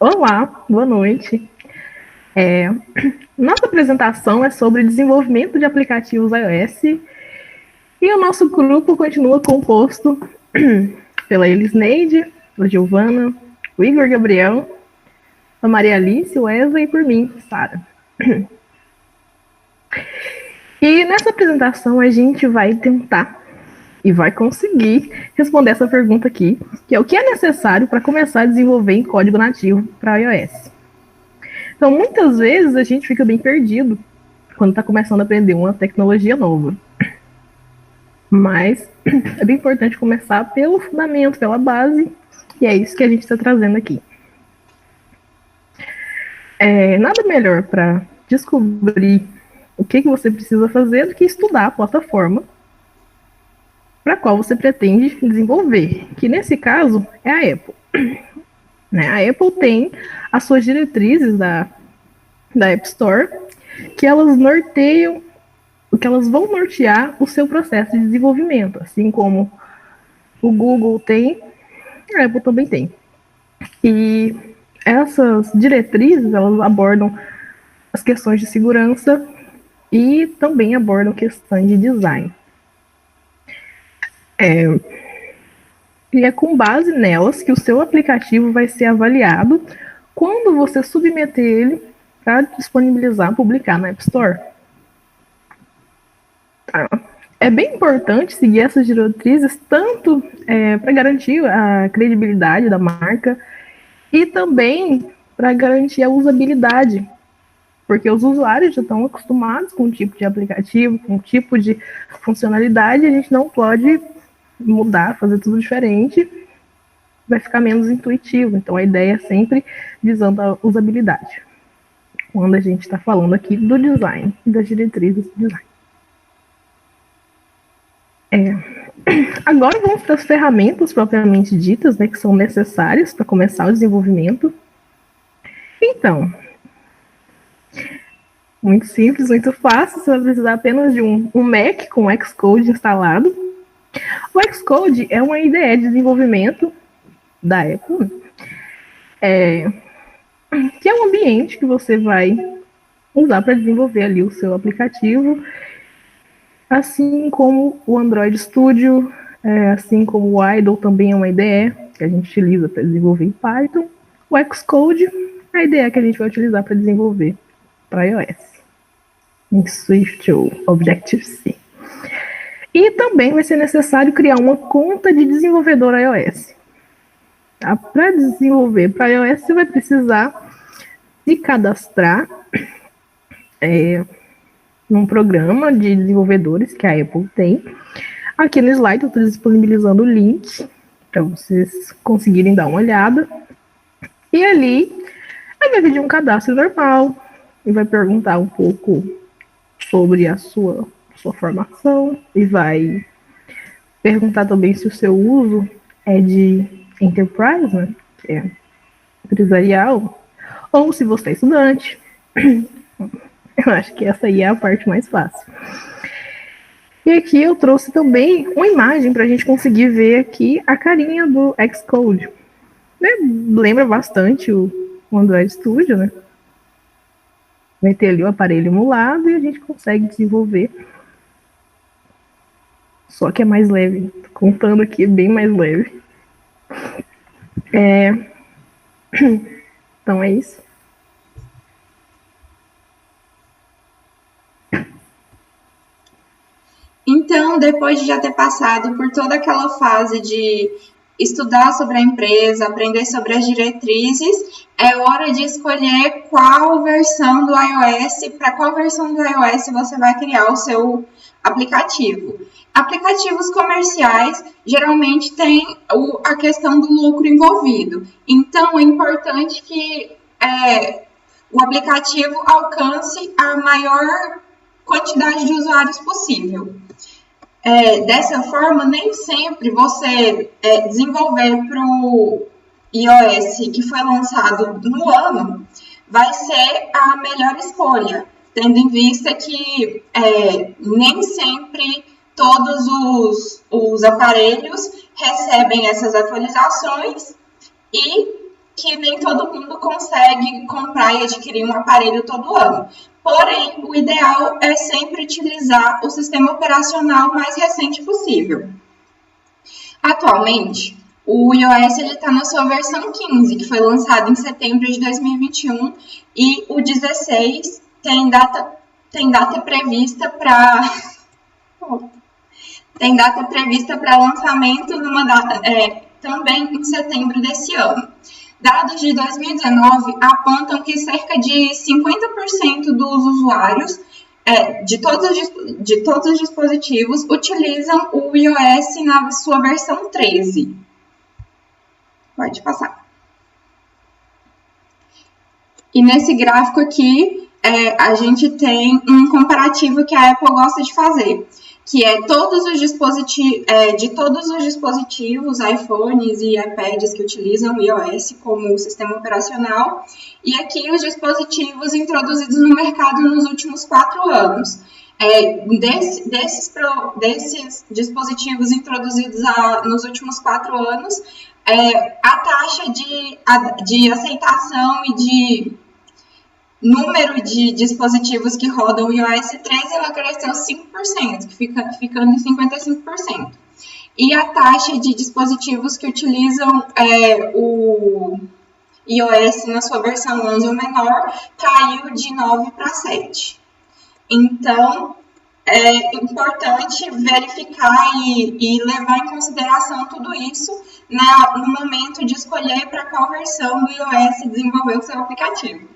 Olá, boa noite. É, Nossa apresentação é sobre desenvolvimento de aplicativos iOS e o nosso grupo continua composto pela Elisneide, a Giovana, o Igor Gabriel, a Maria Alice, o Wesley e por mim, Sara. E nessa apresentação a gente vai tentar e vai conseguir responder essa pergunta aqui, que é o que é necessário para começar a desenvolver em código nativo para iOS. Então, muitas vezes a gente fica bem perdido quando está começando a aprender uma tecnologia nova. Mas é bem importante começar pelo fundamento, pela base, e é isso que a gente está trazendo aqui. Nada melhor para descobrir o que você precisa fazer do que estudar a plataforma para a qual você pretende desenvolver, que nesse caso é a Apple. A Apple tem as suas diretrizes da App Store, que elas norteiam, que elas vão nortear o seu processo de desenvolvimento, assim como o Google tem, a Apple também tem. E essas diretrizes, elas abordam as questões de segurança e também abordam questões de design. E é com base nelas que o seu aplicativo vai ser avaliado quando você submeter ele para disponibilizar, publicar na App Store. É bem importante seguir essas diretrizes, tanto para garantir a credibilidade da marca e também para garantir a usabilidade, porque os usuários já estão acostumados com um tipo de aplicativo, com um tipo de funcionalidade, a gente não pode mudar, fazer tudo diferente, vai ficar menos intuitivo. Então a ideia é sempre visando a usabilidade, quando a gente está falando aqui do design e das diretrizes do design. Agora vamos para as ferramentas propriamente ditas, né, que são necessárias para começar o desenvolvimento. Então, muito simples, muito fácil, você vai precisar apenas de um Mac com o Xcode instalado. O Xcode é uma IDE de desenvolvimento da Apple, que é um ambiente que você vai usar para desenvolver ali o seu aplicativo, assim como o Android Studio, assim como o Idle também é uma IDE que a gente utiliza para desenvolver em Python. O Xcode é a IDE que a gente vai utilizar para desenvolver para iOS, em Swift ou Objective-C. E também vai ser necessário criar uma conta de desenvolvedor iOS. Para desenvolver para iOS, você vai precisar se cadastrar num programa de desenvolvedores que a Apple tem. Aqui no slide eu estou disponibilizando o link para vocês conseguirem dar uma olhada. E ali vai pedir um cadastro normal e vai perguntar um pouco sobre a sua formação e vai perguntar também se o seu uso é de enterprise, né, que é empresarial, ou se você é estudante. Eu acho que essa aí é a parte mais fácil. E aqui eu trouxe também uma imagem para a gente conseguir ver aqui a carinha do Xcode. Lembra bastante o Android Studio, né? Vai ter ali o aparelho emulado e a gente consegue desenvolver. Só que é mais leve. Tô contando aqui, é bem mais leve. Então é isso. Então, depois de já ter passado por toda aquela fase de estudar sobre a empresa, aprender sobre as diretrizes, é hora de escolher qual versão do iOS, para qual versão do iOS você vai criar o seu aplicativo. Aplicativos comerciais geralmente têm a questão do lucro envolvido. Então, é importante que o aplicativo alcance a maior quantidade de usuários possível. Dessa forma, nem sempre você desenvolver para o iOS que foi lançado no ano vai ser a melhor escolha, tendo em vista que nem sempre todos os aparelhos recebem essas atualizações e que nem todo mundo consegue comprar e adquirir um aparelho todo ano. Porém, o ideal é sempre utilizar o sistema operacional mais recente possível. Atualmente, o iOS está na sua versão 15, que foi lançado em setembro de 2021, e o 16 tem data prevista para lançamento também em setembro desse ano. Dados de 2019 apontam que cerca de 50% dos usuários de todos os dispositivos utilizam o iOS na sua versão 13. Pode passar. E nesse gráfico aqui, a gente tem um comparativo que a Apple gosta de fazer, que é de todos os dispositivos, iPhones e iPads que utilizam o iOS como sistema operacional, e aqui os dispositivos introduzidos no mercado nos últimos 4 anos. Desses dispositivos introduzidos nos últimos 4 anos, a taxa de aceitação e de número de dispositivos que rodam o iOS 13, ela cresceu 5%, ficando em 55%. E a taxa de dispositivos que utilizam o iOS na sua versão 11 ou menor caiu de 9 para 7. Então, é importante verificar e levar em consideração tudo isso no momento de escolher para qual versão do iOS desenvolver o seu aplicativo.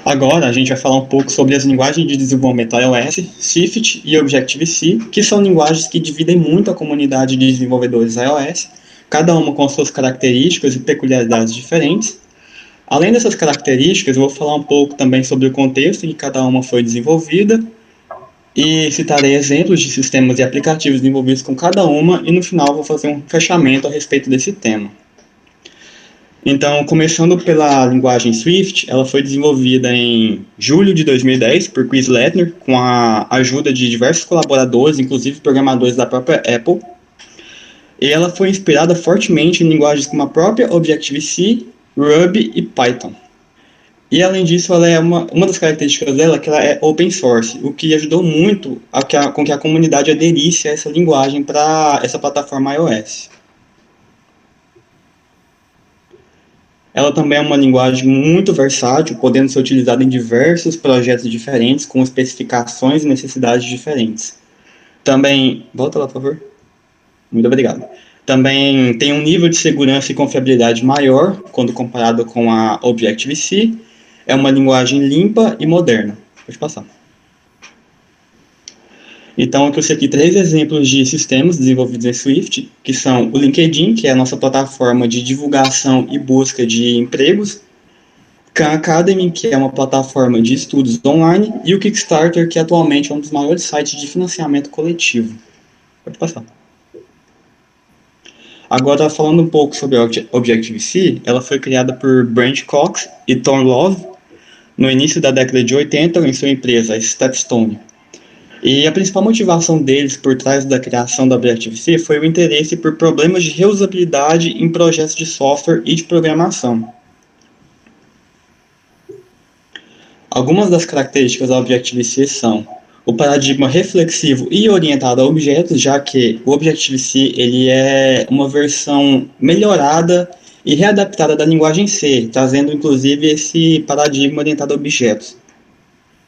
Agora a gente vai falar um pouco sobre as linguagens de desenvolvimento iOS, Swift e Objective-C, que são linguagens que dividem muito a comunidade de desenvolvedores iOS, cada uma com suas características e peculiaridades diferentes. Além dessas características, eu vou falar um pouco também sobre o contexto em que cada uma foi desenvolvida e citarei exemplos de sistemas e aplicativos desenvolvidos com cada uma e no final vou fazer um fechamento a respeito desse tema. Então, começando pela linguagem Swift, ela foi desenvolvida em julho de 2010 por Chris Lattner, com a ajuda de diversos colaboradores, inclusive programadores da própria Apple. E ela foi inspirada fortemente em linguagens como a própria Objective-C, Ruby e Python. E, além disso, ela é uma das características dela é que ela é open source, o que ajudou muito com que a comunidade aderisse a essa linguagem para essa plataforma iOS. Ela também é uma linguagem muito versátil, podendo ser utilizada em diversos projetos diferentes, com especificações e necessidades diferentes. Também, volta lá, por favor. Muito obrigado. Também tem um nível de segurança e confiabilidade maior, quando comparado com a Objective-C. É uma linguagem limpa e moderna. Pode passar. Então, eu trouxe aqui 3 exemplos de sistemas desenvolvidos em Swift, que são o LinkedIn, que é a nossa plataforma de divulgação e busca de empregos, Khan Academy, que é uma plataforma de estudos online, e o Kickstarter, que atualmente é um dos maiores sites de financiamento coletivo. Pode passar. Agora, falando um pouco sobre a Objective-C, ela foi criada por Brent Cox e Tom Love no início da década de 80 em sua empresa, a Stepstone. E a principal motivação deles por trás da criação da Objective-C foi o interesse por problemas de reusabilidade em projetos de software e de programação. Algumas das características da Objective-C são o paradigma reflexivo e orientado a objetos, já que o Objective-C ele é uma versão melhorada e readaptada da linguagem C, trazendo inclusive esse paradigma orientado a objetos.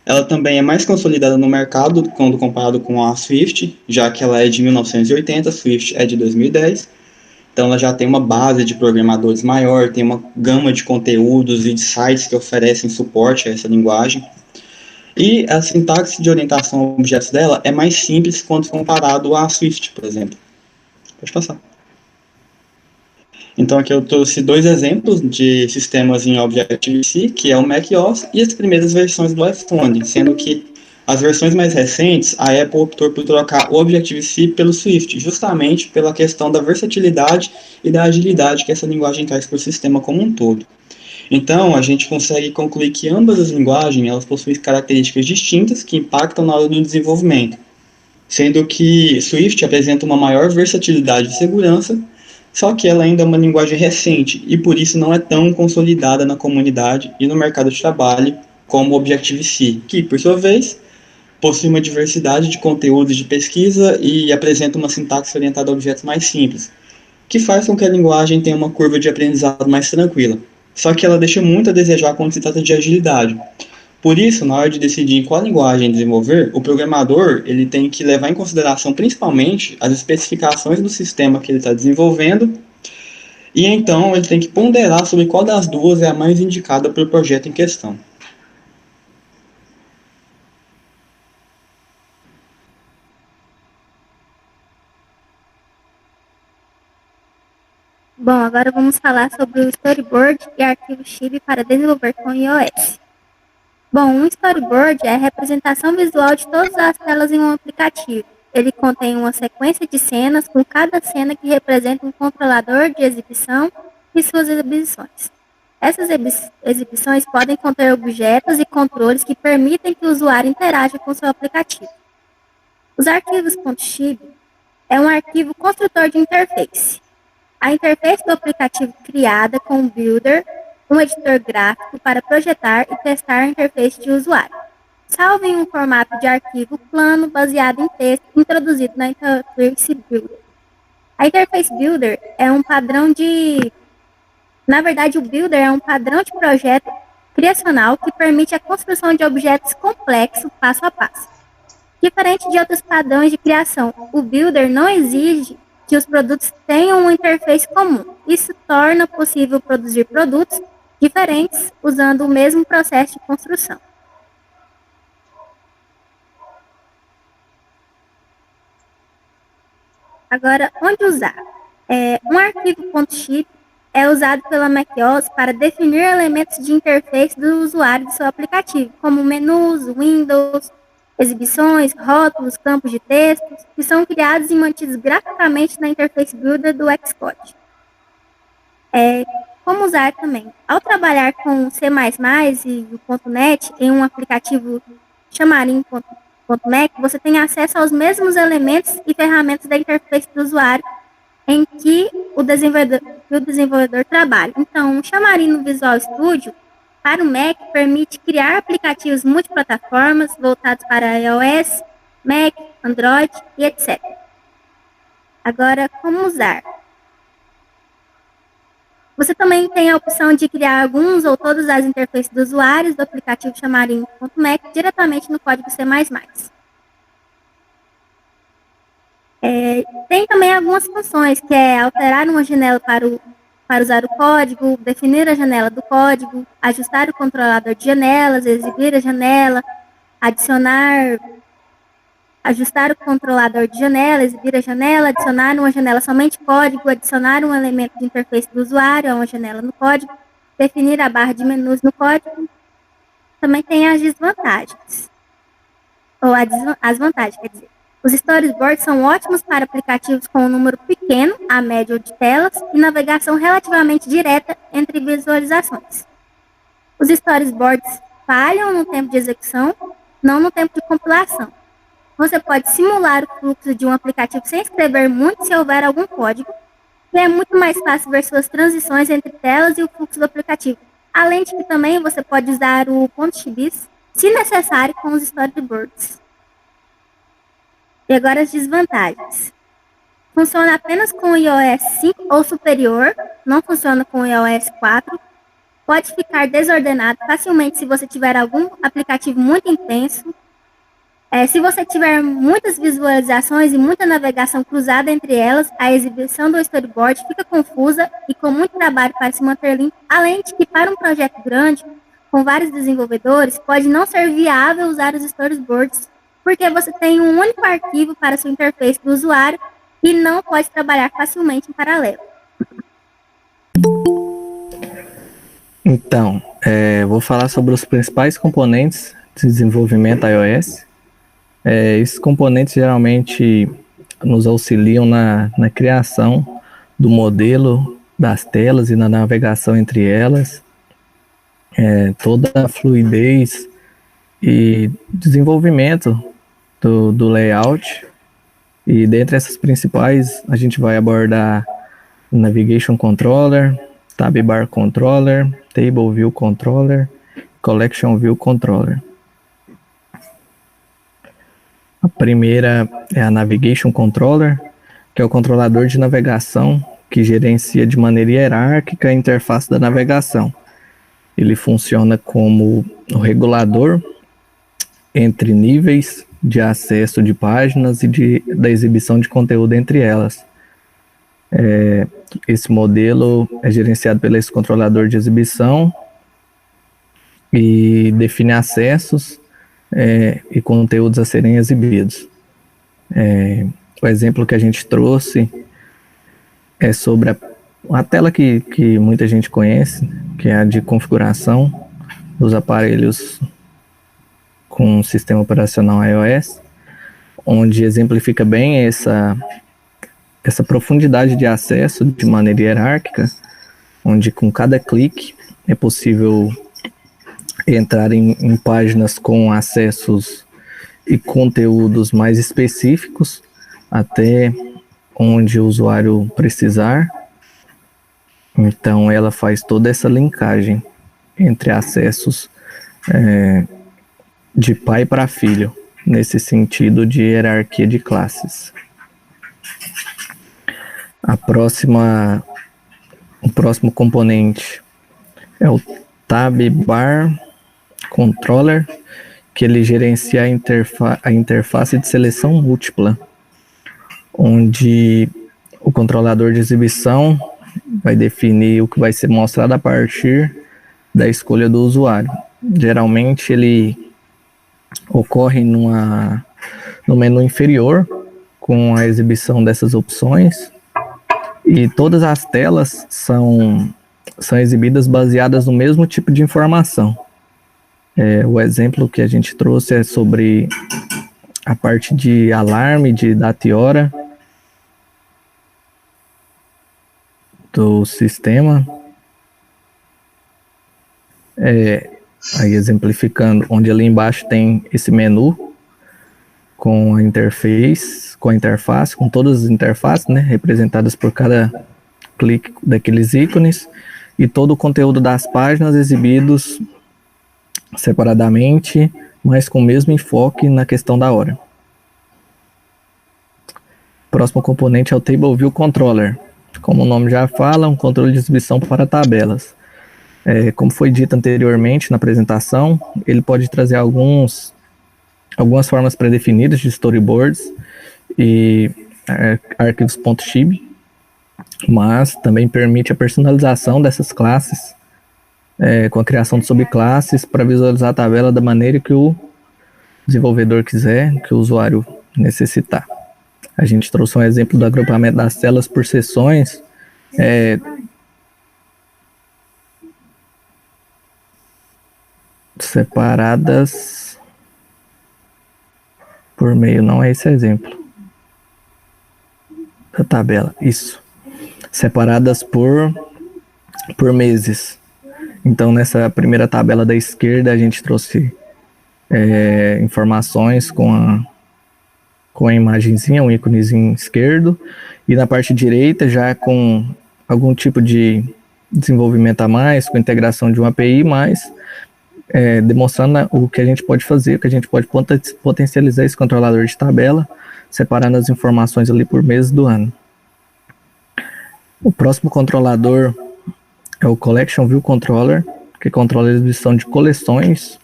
Ela também é mais consolidada no mercado quando comparado com a Swift, já que ela é de 1980, a Swift é de 2010. Então ela já tem uma base de programadores maior, tem uma gama de conteúdos e de sites que oferecem suporte a essa linguagem. E a sintaxe de orientação a objetos dela é mais simples quando comparado à Swift, por exemplo. Pode passar. Então aqui eu trouxe 2 exemplos de sistemas em Objective-C, que é o macOS e as primeiras versões do iPhone, sendo que as versões mais recentes, a Apple optou por trocar o Objective-C pelo Swift, justamente pela questão da versatilidade e da agilidade que essa linguagem traz para o sistema como um todo. Então, a gente consegue concluir que ambas as linguagens elas possuem características distintas que impactam na hora do desenvolvimento. sendo que Swift apresenta uma maior versatilidade e segurança, só que ela ainda é uma linguagem recente e por isso não é tão consolidada na comunidade e no mercado de trabalho como Objective-C, que, por sua vez, possui uma diversidade de conteúdos de pesquisa e apresenta uma sintaxe orientada a objetos mais simples, que faz com que a linguagem tenha uma curva de aprendizado mais tranquila. Só que ela deixa muito a desejar quando se trata de agilidade. Por isso, na hora de decidir em qual linguagem desenvolver, o programador ele tem que levar em consideração principalmente as especificações do sistema que ele está desenvolvendo e então ele tem que ponderar sobre qual das duas é a mais indicada para o projeto em questão. Bom, agora vamos falar sobre o storyboard e arquivo Chibi para desenvolver com iOS. Bom, um storyboard é a representação visual de todas as telas em um aplicativo. Ele contém uma sequência de cenas, com cada cena que representa um controlador de exibição e suas exibições. Essas exibições podem conter objetos e controles que permitem que o usuário interaja com seu aplicativo. Os arquivos .chibi é um arquivo construtor de interface. A interface do aplicativo criada com o Builder, um editor gráfico para projetar e testar a interface de usuário. Salvo em um formato de arquivo plano baseado em texto introduzido na Interface Builder. A Interface Builder é um padrão de... Na verdade, o Builder é um padrão de projeto criacional que permite a construção de objetos complexos passo a passo. Diferente de outros padrões de criação, o Builder não exige que os produtos tenham uma interface comum. Isso torna possível produzir produtos diferentes usando o mesmo processo de construção. Agora, onde usar? Um arquivo .chip é usado pela macOS para definir elementos de interface do usuário de seu aplicativo, como menus, windows, exibições, rótulos, campos de texto, que são criados e mantidos graficamente na Interface Builder do Xcode. Como usar também? Ao trabalhar com C++ e o .NET em um aplicativo Xamarin.Mac, você tem acesso aos mesmos elementos e ferramentas da interface do usuário em que o desenvolvedor trabalha. Então, o Xamarin no Visual Studio para o Mac permite criar aplicativos multiplataformas voltados para iOS, Mac, Android e etc. Agora, como usar? Você também tem a opção de criar alguns ou todas as interfaces dos usuários do aplicativo Xamarin.Mac diretamente no código C++. Tem também algumas funções, que é alterar uma janela para usar o código, definir a janela do código, ajustar o controlador de janelas, exibir a janela, ajustar o controlador de janela, exibir a janela, adicionar uma janela somente código, adicionar um elemento de interface do usuário a uma janela no código, definir a barra de menus no código. Também tem as desvantagens, ou as vantagens, quer dizer. Os storyboards são ótimos para aplicativos com um número pequeno a médio de telas e navegação relativamente direta entre visualizações. Os storyboards falham no tempo de execução, não no tempo de compilação. Você pode simular o fluxo de um aplicativo sem escrever muito se houver algum código, e é muito mais fácil ver suas transições entre telas e o fluxo do aplicativo. Além de que também você pode usar o .xbis, se necessário, com os storyboards. E agora as desvantagens. Funciona apenas com o iOS 5 ou superior, não funciona com o iOS 4. Pode ficar desordenado facilmente se você tiver algum aplicativo muito intenso. Se você tiver muitas visualizações e muita navegação cruzada entre elas, a exibição do storyboard fica confusa e com muito trabalho para se manter limpo. Além de que, para um projeto grande, com vários desenvolvedores, pode não ser viável usar os storyboards, porque você tem um único arquivo para sua interface do usuário e não pode trabalhar facilmente em paralelo. Então, vou falar sobre os principais componentes de desenvolvimento iOS. Esses componentes geralmente nos auxiliam na criação do modelo das telas e na navegação entre elas, toda a fluidez e desenvolvimento do layout E dentre essas principais, a gente vai abordar Navigation Controller, Tab Bar Controller, Table View Controller, Collection View Controller. A primeira é a Navigation Controller, que é o controlador de navegação que gerencia de maneira hierárquica a interface da navegação. Ele funciona como o regulador entre níveis de acesso de páginas e da exibição de conteúdo entre elas. Esse modelo é gerenciado pelo esse controlador de exibição e define acessos e conteúdos a serem exibidos. O exemplo que a gente trouxe é sobre a tela que muita gente conhece, que é a de configuração dos aparelhos com o sistema operacional iOS, onde exemplifica bem essa profundidade de acesso de maneira hierárquica, onde com cada clique é possível entrar em páginas com acessos e conteúdos mais específicos, até onde o usuário precisar. Então ela faz toda essa linkagem entre acessos de pai para filho, nesse sentido de hierarquia de classes. O próximo componente é o Tab Bar Controller, que ele gerencia a interface de seleção múltipla, onde o controlador de exibição vai definir o que vai ser mostrado a partir da escolha do usuário. Geralmente ele ocorre no menu inferior, com a exibição dessas opções, e todas as telas são exibidas baseadas no mesmo tipo de informação. O exemplo que a gente trouxe é sobre a parte de alarme, de data e hora do sistema. Aí exemplificando, onde ali embaixo tem esse menu com a interface, com todas as interfaces, né, representadas por cada clique daqueles ícones, e todo o conteúdo das páginas exibidos separadamente, mas com o mesmo enfoque na questão da hora. O próximo componente é o Table View Controller. Como o nome já fala, um controle de exibição para tabelas. Como foi dito anteriormente na apresentação, ele pode trazer algumas formas pré-definidas de storyboards e arquivos.xib, mas também permite a personalização dessas classes, com a criação de subclasses para visualizar a tabela da maneira que o desenvolvedor quiser, que o usuário necessitar. A gente trouxe um exemplo do agrupamento das telas por seções, separadas por meio, não é esse exemplo da tabela, isso, separadas por meses. Então nessa primeira tabela da esquerda a gente trouxe informações com a imagenzinha, um íconezinho esquerdo, e na parte direita já com algum tipo de desenvolvimento a mais, com integração de uma API, mas demonstrando o que a gente pode fazer, que a gente pode potencializar esse controlador de tabela, separando as informações ali por meses do ano. O próximo controlador é o Collection View Controller, que controla a exibição de coleções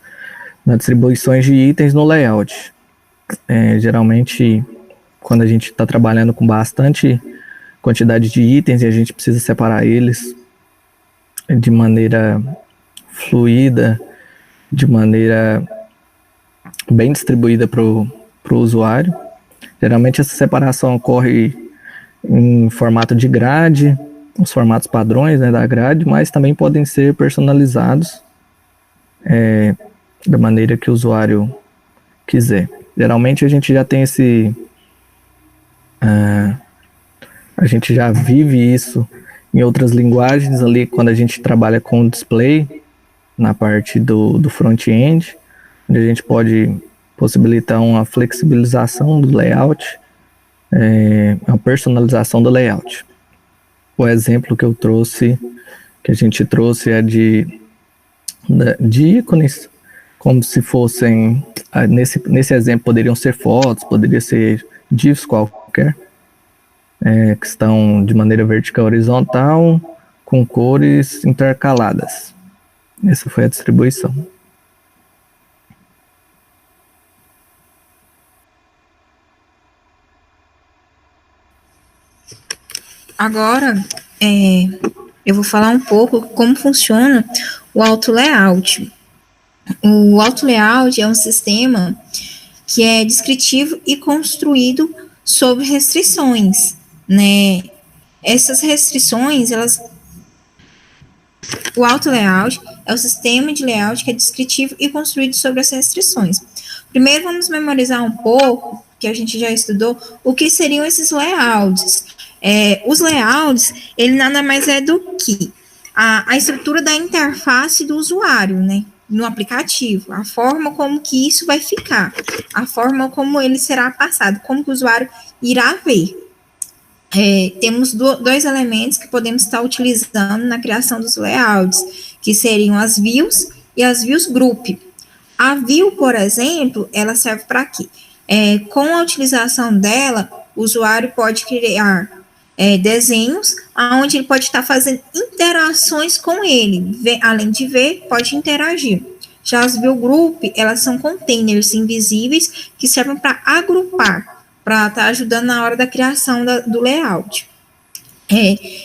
nas distribuições de itens no layout. Geralmente, quando a gente está trabalhando com bastante quantidade de itens e a gente precisa separar eles de maneira fluida, de maneira bem distribuída para o usuário. Geralmente essa separação ocorre em formato de grade, os formatos padrões, né, da grade, mas também podem ser personalizados da maneira que o usuário quiser. Geralmente a gente já tem a gente já vive isso em outras linguagens ali, quando a gente trabalha com display, na parte do front-end, onde a gente pode possibilitar uma flexibilização do layout a personalização do layout. O exemplo que a gente trouxe é de ícones, como se fossem, nesse exemplo, poderiam ser fotos, poderia ser divs qualquer, que estão de maneira vertical e horizontal, com cores intercaladas. Essa foi a distribuição. Agora, eu vou falar um pouco como funciona o auto-layout. O auto-layout é um sistema que é descritivo e construído sob restrições, né? Essas restrições, o auto-layout é o sistema de layout que é descritivo e construído sobre as restrições. Primeiro, vamos memorizar um pouco, que a gente já estudou, o que seriam esses layouts. Os layouts, ele nada mais é do que a estrutura da interface do usuário, né, no aplicativo, a forma como que isso vai ficar, a forma como ele será passado, como que o usuário irá ver. Temos dois elementos que podemos estar utilizando na criação dos layouts, que seriam as views e as views group. A view, por exemplo, ela serve para quê? Com a utilização dela, o usuário pode criar desenhos, onde ele pode estar fazendo interações com ele. Além de ver, pode interagir. Já as view group, elas são containers invisíveis que servem para agrupar, para estar ajudando na hora da criação do layout.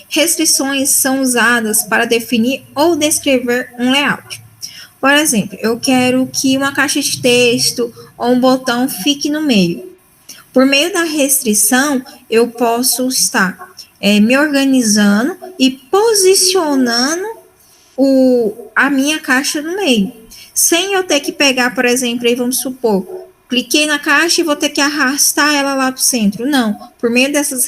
Restrições são usadas para definir ou descrever um layout. Por exemplo, eu quero que uma caixa de texto ou um botão fique no meio. Por meio da restrição, eu posso estar me organizando e posicionando a minha caixa no meio. Sem eu ter que pegar, por exemplo, aí vamos supor, cliquei na caixa e vou ter que arrastar ela lá para o centro. Não, por meio dessas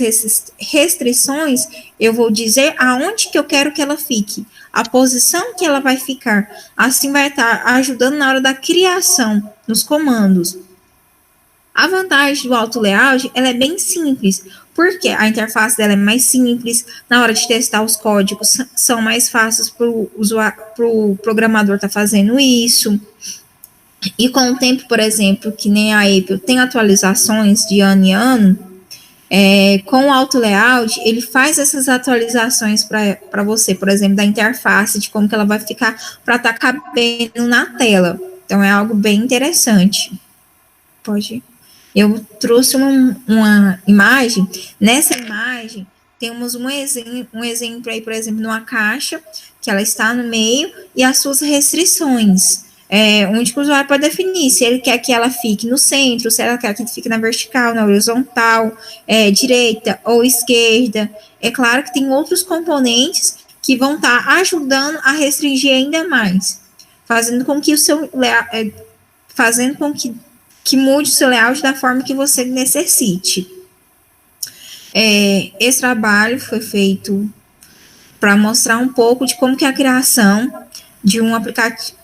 restrições, eu vou dizer aonde que eu quero que ela fique, a posição que ela vai ficar. Assim vai estar ajudando na hora da criação, nos comandos. A vantagem do auto-layout, ela é bem simples, porque a interface dela é mais simples, na hora de testar os códigos são mais fáceis para o programador estar fazendo isso. E com o tempo, por exemplo, que nem a Apple tem atualizações de ano em ano, com o auto-layout, ele faz essas atualizações para você, por exemplo, da interface, de como que ela vai ficar para estar cabendo na tela. Então, é algo bem interessante. Pode ir. Eu trouxe uma imagem. Nessa imagem, temos um exemplo aí, por exemplo, numa caixa, que ela está no meio, e as suas restrições. Onde o usuário pode definir se ele quer que ela fique no centro, se ela quer que fique na vertical, na horizontal, direita ou esquerda. É claro que tem outros componentes que vão estar ajudando a restringir ainda mais, fazendo com que que mude o seu layout da forma que você necessite. Esse trabalho foi feito para mostrar um pouco de como que é a criação de um aplicativo.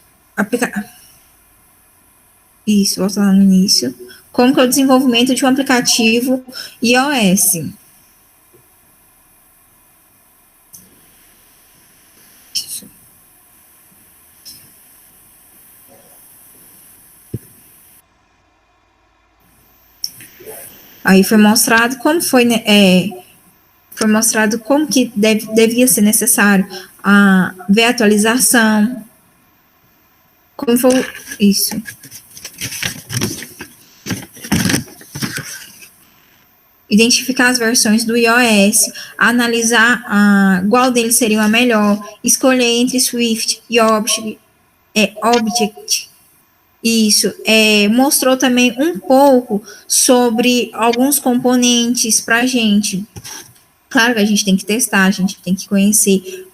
Isso, volta lá no início. Como que é o desenvolvimento de um aplicativo iOS. Aí foi mostrado como foi mostrado como que devia ser necessário ver a atualização, como foi isso. Identificar as versões do iOS, analisar qual deles seria a melhor, escolher entre Swift e Object. Isso, mostrou também um pouco sobre alguns componentes para a gente. Claro que a gente tem que testar, a gente tem que conhecer,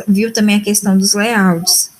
viu também a questão dos layouts.